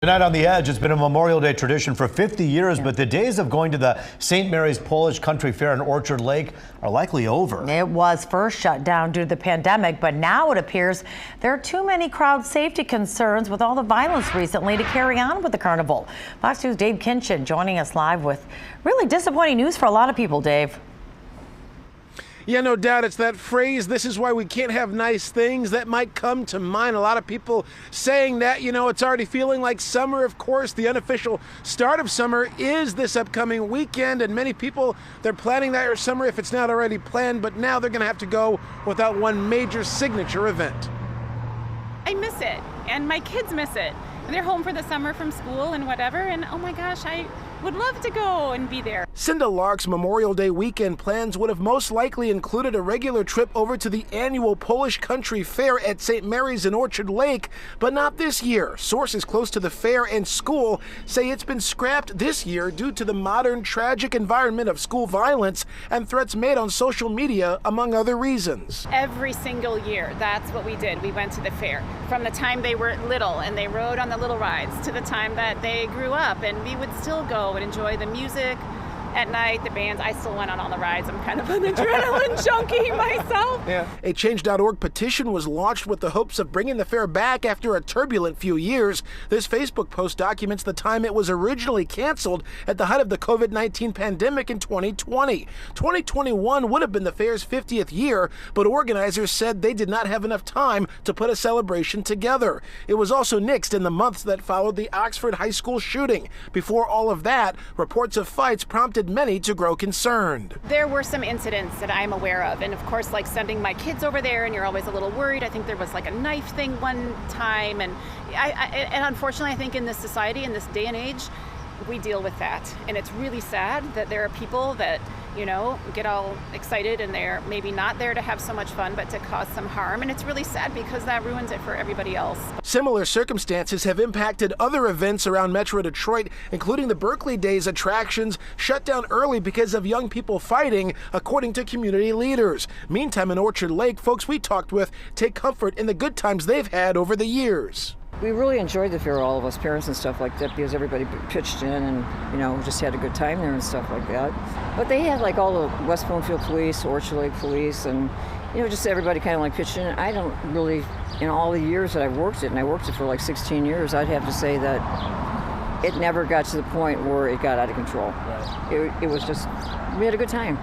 Tonight on The Edge, it's been a Memorial Day tradition for 50 years, but the days of going to the St. Mary's Polish Country Fair in Orchard Lake are likely over. It was first shut down due to the pandemic, but now it appears there are too many crowd safety concerns with all the violence recently to carry on with the carnival. Fox News' Dave Kinchin joining us live with really disappointing news for a lot of people, Dave. Yeah, no doubt. It's that phrase, "this is why we can't have nice things," that might come to mind. A lot of people saying that, it's already feeling like summer. Of course, the unofficial start of summer is this upcoming weekend, and many people, they're planning their summer if it's not already planned, but now they're going to have to go without one major signature event. I miss it, and my kids miss it. They're home for the summer from school and whatever, and oh my gosh, I would love to go and be there. Cinda Lark's Memorial Day weekend plans would have most likely included a regular trip over to the annual Polish Country Fair at St. Mary's in Orchard Lake, but not this year. Sources close to the fair and school say it's been scrapped this year due to the modern tragic environment of school violence and threats made on social media, among other reasons. Every single year, that's what we did. We went to the fair. From the time they were little and they rode on the little rides to the time that they grew up, and we would still go and enjoy the music at night, the bands. I still went on all the rides. I'm kind of an adrenaline junkie myself. Yeah. A Change.org petition was launched with the hopes of bringing the fair back after a turbulent few years. This Facebook post documents the time it was originally canceled at the height of the COVID-19 pandemic in 2020. 2021 would have been the fair's 50th year, but organizers said they did not have enough time to put a celebration together. It was also nixed in the months that followed the Oxford High School shooting. Before all of that, reports of fights prompted many to grow concerned. There were some incidents that I'm aware of, and of course, like sending my kids over there, and you're always a little worried. I think there was like a knife thing one time, and and unfortunately, I think in this society, in this day and age, we deal with that, and it's really sad that there are people that get all excited and they're maybe not there to have so much fun, but to cause some harm. And it's really sad because that ruins it for everybody else. Similar circumstances have impacted other events around Metro Detroit, including the Berkeley Days attractions shut down early because of young people fighting, according to community leaders. Meantime, in Orchard Lake, folks we talked with take comfort in the good times they've had over the years. We really enjoyed the fair, all of us, parents and stuff like that, because everybody pitched in and, just had a good time there and stuff like that. But they had like all the West Bloomfield Police, Orchard Lake Police, and, just everybody kind of like pitched in. I don't really, in all the years that I've worked it, and I worked it for like 16 years, I'd have to say that it never got to the point where it got out of control. Right. It was just, we had a good time.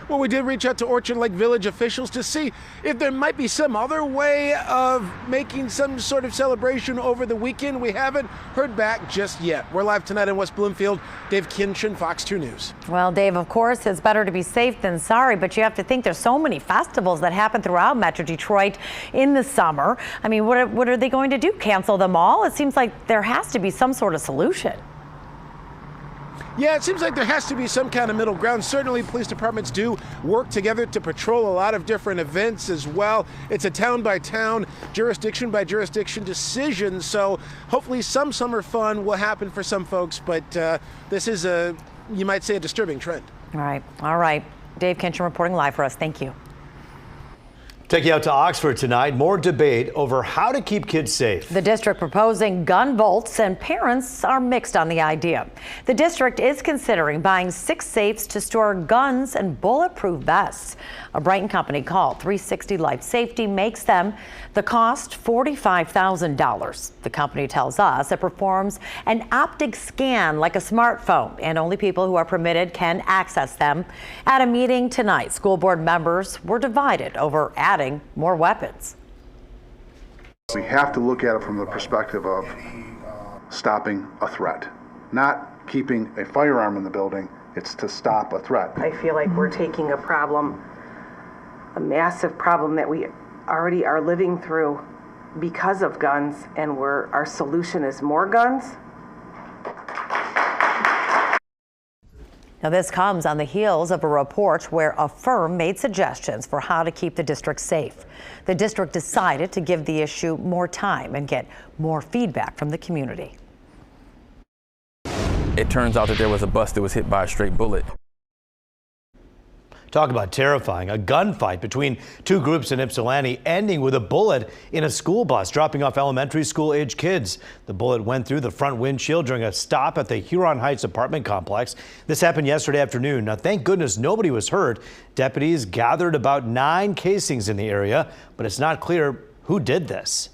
Well, we did reach out to Orchard Lake Village officials to see if there might be some other way of making some sort of celebration over the weekend. We haven't heard back just yet. We're live tonight in West Bloomfield. Dave Kinchin, Fox 2 News. Well, Dave, of course, it's better to be safe than sorry, but you have to think there's so many festivals that happen throughout Metro Detroit in the summer. I mean, what are they going to do? Cancel them all? It seems like there has to be some sort of solution. Yeah, it seems like there has to be some kind of middle ground. Certainly, police departments do work together to patrol a lot of different events as well. It's a town-by-town, jurisdiction-by-jurisdiction decision, so hopefully some summer fun will happen for some folks, but this is you might say, a disturbing trend. All right. Dave Kinchin reporting live for us. Thank you. Take you out to Oxford tonight. More debate over how to keep kids safe. The district proposing gun vaults, and parents are mixed on the idea. The district is considering buying 6 safes to store guns and bulletproof vests. A Brighton company called 360 Life Safety makes them. The cost $45,000. The company tells us it performs an optic scan like a smartphone, and only people who are permitted can access them. At a meeting tonight, school board members were divided over adding more weapons. We have to look at it from the perspective of stopping a threat, not keeping a firearm in the building. It's to stop a threat. I feel like we're taking a problem, a massive problem that we already are living through because of guns, and our solution is more guns. Now, this comes on the heels of a report where a firm made suggestions for how to keep the district safe. The district decided to give the issue more time and get more feedback from the community. It turns out that there was a bus that was hit by a straight bullet. Talk about terrifying. A gunfight between two groups in Ypsilanti ending with a bullet in a school bus dropping off elementary school age kids. The bullet went through the front windshield during a stop at the Huron Heights apartment complex. This happened yesterday afternoon. Now, thank goodness nobody was hurt. Deputies gathered about 9 casings in the area, but it's not clear who did this.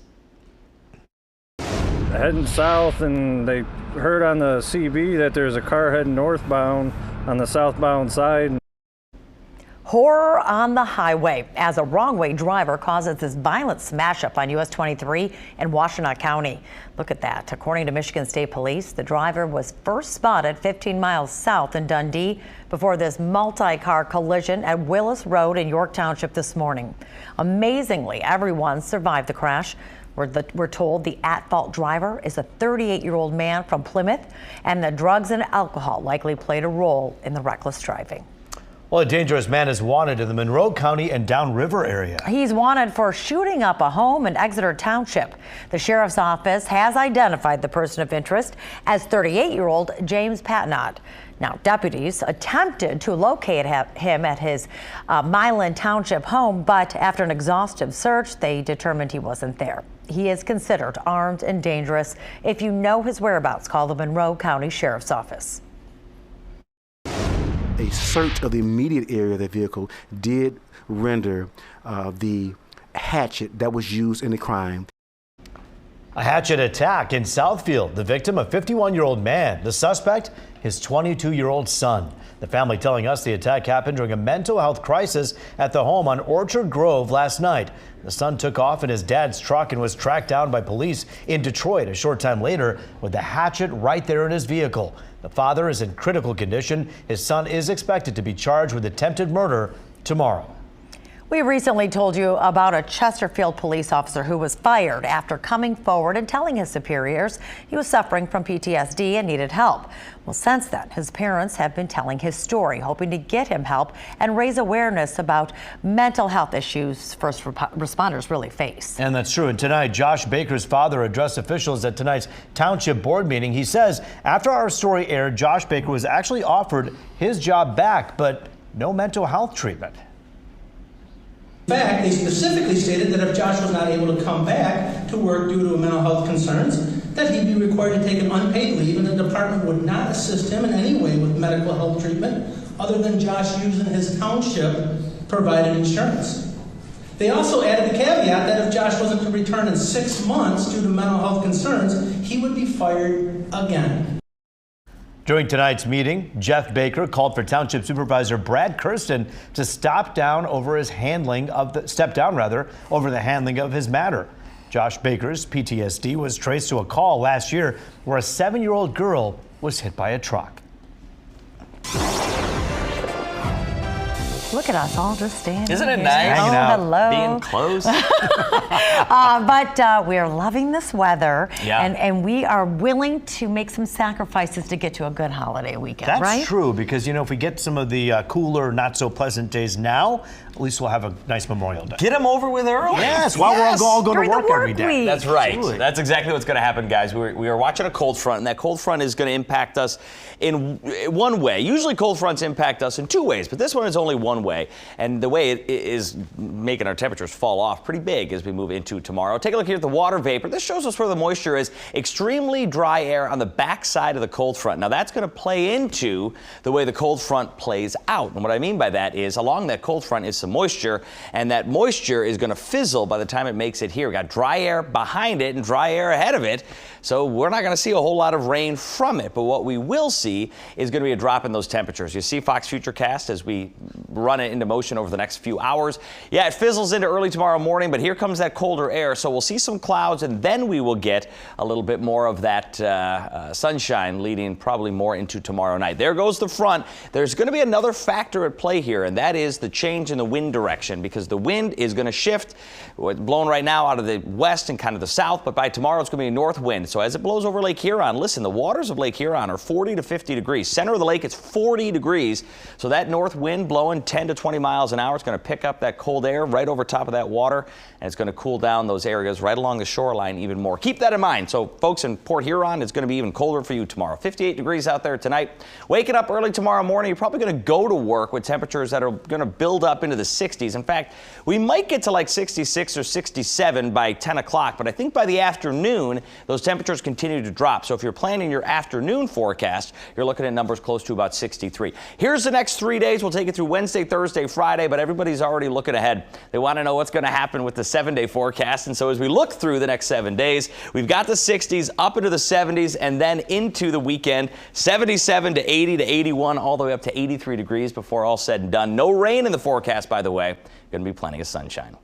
Heading south, and they heard on the CB that there's a car heading northbound on the southbound side. Horror on the highway as a wrong-way driver causes this violent smash-up on US 23 in Washtenaw County. Look at that. According to Michigan State Police, the driver was first spotted 15 miles south in Dundee before this multi-car collision at Willis Road in York Township this morning. Amazingly, everyone survived the crash. We're told the at-fault driver is a 38-year-old man from Plymouth, and the drugs and alcohol likely played a role in the reckless driving. Well, a dangerous man is wanted in the Monroe County and Downriver area. He's wanted for shooting up a home in Exeter Township. The sheriff's office has identified the person of interest as 38-year-old James Patnott. Now, deputies attempted to locate him at his Milan Township home, but after an exhaustive search, they determined he wasn't there. He is considered armed and dangerous. If you know his whereabouts, call the Monroe County Sheriff's Office. A search of the immediate area of the vehicle did render the hatchet that was used in the crime. A hatchet attack in Southfield. The victim, a 51-year-old man. The suspect, his 22-year-old son. The family telling us the attack happened during a mental health crisis at the home on Orchard Grove last night. The son took off in his dad's truck and was tracked down by police in Detroit a short time later with the hatchet right there in his vehicle. The father is in critical condition. His son is expected to be charged with attempted murder tomorrow. We recently told you about a Chesterfield police officer who was fired after coming forward and telling his superiors he was suffering from PTSD and needed help. Well, since then, his parents have been telling his story, hoping to get him help and raise awareness about mental health issues first responders really face. And that's true. And tonight, Josh Baker's father addressed officials at tonight's township board meeting. He says after our story aired, Josh Baker was actually offered his job back, but no mental health treatment. In fact, they specifically stated that if Josh was not able to come back to work due to mental health concerns, that he'd be required to take an unpaid leave, and the department would not assist him in any way with medical health treatment other than Josh using his township provided insurance. They also added the caveat that if Josh wasn't to return in 6 months due to mental health concerns, he would be fired again. During tonight's meeting, Jeff Baker called for Township Supervisor Brad Kirsten to step down over the handling of his matter. Josh Baker's PTSD was traced to a call last year where a 7-year-old girl was hit by a truck. Look at us all just standing. Isn't it here. nice? Hanging out. Hello. Being close. But we're loving this weather, Yeah. and we are willing to make some sacrifices to get to a good holiday weekend, That's right? true, because, you know, if we get some of the cooler, not so pleasant days now, at least we'll have a nice Memorial Day. Get them over with early. Yes, while we're all going During to the work every work day. week. That's right. Absolutely. That's exactly what's going to happen, guys. We are watching a cold front, and that cold front is going to impact us in one way. Usually cold fronts impact us in 2 ways, but this one is only one way. And the way it is making our temperatures fall off pretty big as we move into tomorrow. Take a look here at the water vapor. This shows us where the moisture is. Extremely dry air on the back side of the cold front. Now that's going to play into the way the cold front plays out. And what I mean by that is along that cold front is some moisture, and that moisture is going to fizzle by the time it makes it here. We got dry air behind it and dry air ahead of it. So we're not going to see a whole lot of rain from it, but what we will see is going to be a drop in those temperatures. You see Fox Futurecast as we run it into motion over the next few hours. Yeah, it fizzles into early tomorrow morning, but here comes that colder air. So we'll see some clouds, and then we will get a little bit more of that sunshine leading probably more into tomorrow night. There goes the front. There's going to be another factor at play here, and that is the change in the wind direction, because the wind is going to shift. It's blowing right now out of the west and kind of the south, but by tomorrow it's going to be a north wind. So as it blows over Lake Huron, listen, the waters of Lake Huron are 40 to 50 degrees. Center of the lake, it's 40 degrees. So that north wind blowing 10 to 20 miles an hour, it's going to pick up that cold air right over top of that water, and it's going to cool down those areas right along the shoreline even more. Keep that in mind. So folks in Port Huron, it's going to be even colder for you tomorrow. 58 degrees out there tonight. Waking up early tomorrow morning, you're probably going to go to work with temperatures that are going to build up into the 60s. In fact, we might get to like 66 or 67 by 10 o'clock, but I think by the afternoon, those temperatures continue to drop. So if you're planning your afternoon forecast, you're looking at numbers close to about 63. Here's the next 3 days. We'll take you through Wednesday, Thursday, Friday, but everybody's already looking ahead. They want to know what's going to happen with the 7-day forecast. And so as we look through the next 7 days, we've got the 60s up into the 70s and then into the weekend, 77 to 80 to 81, all the way up to 83 degrees before all said and done. No rain in the forecast, by the way. Going to be plenty of sunshine.